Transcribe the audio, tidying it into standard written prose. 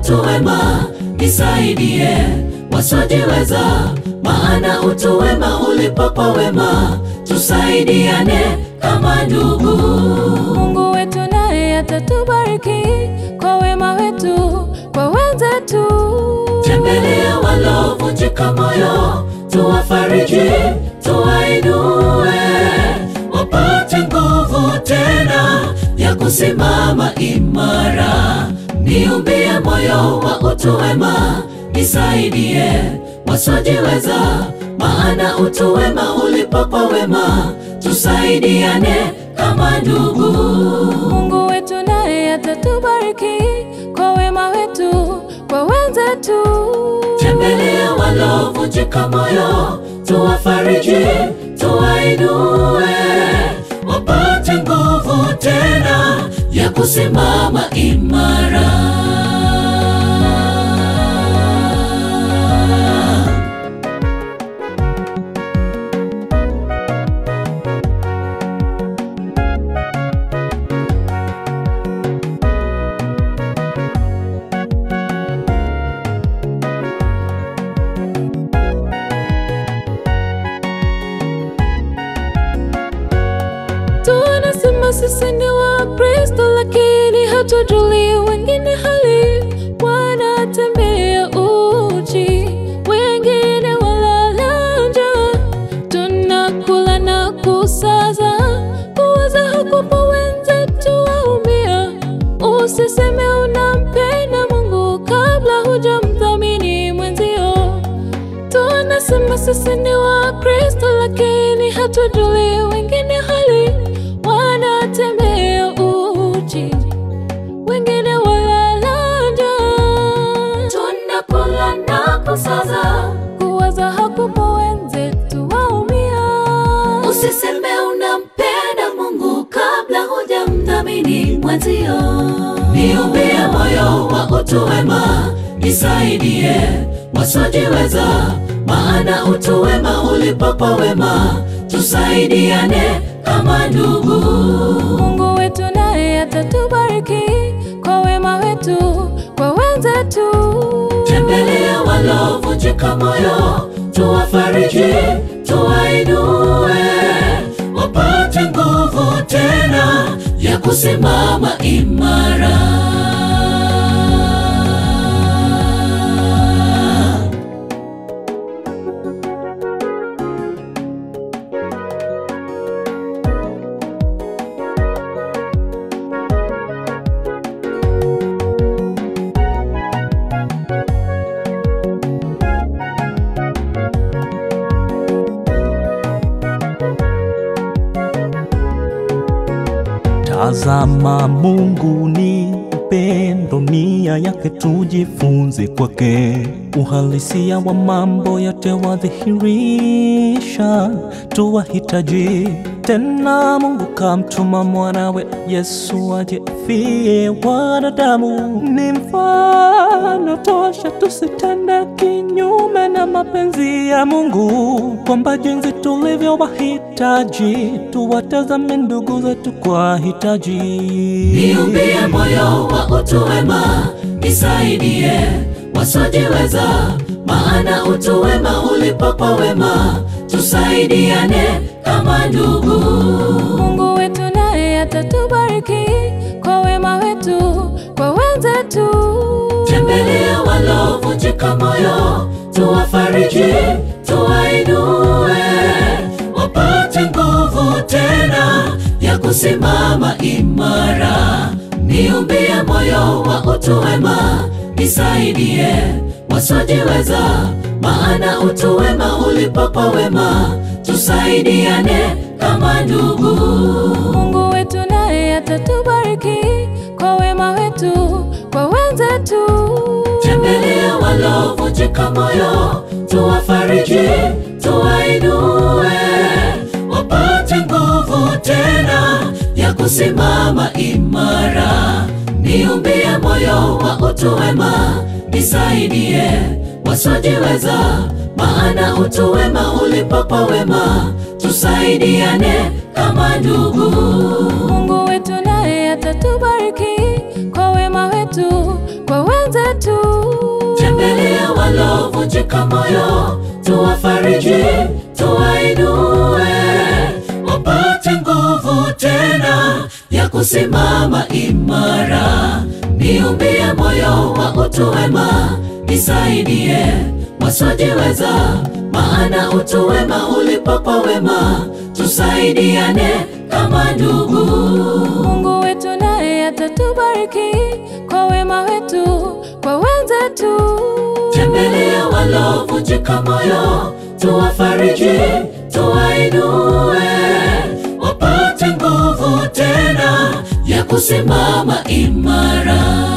utu wema, nisaidie wasiojiweza, maana utu wema ulipo kwa wema, tusaidiane kama ndugu. Mungu wetu naye atatubariki kwa wema wetu kwa wenzetu. Tembelea walovunjika moyo, tuwafariji, tuwainue, wapate nguvu tena ya kusimama imara. Niumbie moyo wa utu wema, nisaidie wasiojiweza, maana utu wema ulipo kwa wema, tusaidiane kama ndugu. Mungu wetu naye atatubariki kwa wema wetu kwa wenzetu. Tembelea walovunjika moyo, tuwafariji, tuwainue, wapate nguvu tena ya kusimama imara. Tunasema sisi ni wa Kristo, lakini hatujui wengine hali. Wanatembea uchi, wengine walala njaa. Tunakula na kusaza, kuwaza hakupo wenzetu waumia. Usiseme unampenda Mungu kabla hujamthamini mwenzio. Tunasema sisi ni wa Kristo, lakini hatujui wengine hali. Wanatembea uchi, wengine walala njaa. Tunakula na kusaza, kuwaza hakupo wenzetu waumia. usiseme unampenda Mungu kabla hujamthamini mwenzio. Niumbie moyo wa utu wema, nisaidie wasiojiweza, maana utu wema ulipo kwa wema, tusaidiane kama ndugu. Mungu wetu naye atatubariki kwa wema wetu kwa wenzetu. Tembelea walovunjika moyo, tuwafariji, tuwainue, wapate nguvu tena ya kusimama imara. Tazama, Mungu ni upendo, nia yake tujifunze kwake. Uhalisia wa mambo yote wadhihirisha, tuwahitaji tena. Mungu kamtuma mwanawe Yesu aje afie wanadamu. Ni mfano tosha, tusitende kinyume na mapenzi ya Mungu, kwamba jinsi tulivyo wahitaji, tuwatazame ndugu zetu kwa hitaji. Niumbie moyo wa utu wema, nisaidie wasiojiweza, maana utu wema ulipo kwa wema, tusaidiane kama ndugu. Mungu wetu naye atatubariki kwa wema wetu kwa wenzetu. Tembelea walovunjika moyo, tuwafariji, tuwainue, wapate nguvu tena ya kusimama imara. Niumbie moyo wa utu wema, nisaidie wasiojiweza, maana utu wema ulipo kwa wema, tusaidiane kama ndugu. Mungu wetu naye atatubariki kwa wema wetu kwa wenzetu. Tembelea walovunjika moyo, tuwafariji, tuwainue, wapate nguvu tena ya kusimama imara. Niumbie moyo wa utu wema, nisaidie wasiojiweza, maana utu wema ulipo kwa wema, tusaidiane kama ndugu. Mungu wetu naye atatubariki kwa wema wetu kwa wenzetu. Tembelea walovunjika moyo, tuwafariji, tuwainue, wapate nguvu tena ya kusimama imara. Niumbie moyo wa utu wema, nisaidie wasiojiweza, maana utu wema ulipo kwa wema, tusaidiane kama ndugu. Mungu wetu naye atatubariki kwa wema wetu kwa wenzetu. Tembelea walovunjika moyo, tuwafariji, tuwainue, wapate nguvu tena ya kusimama imara.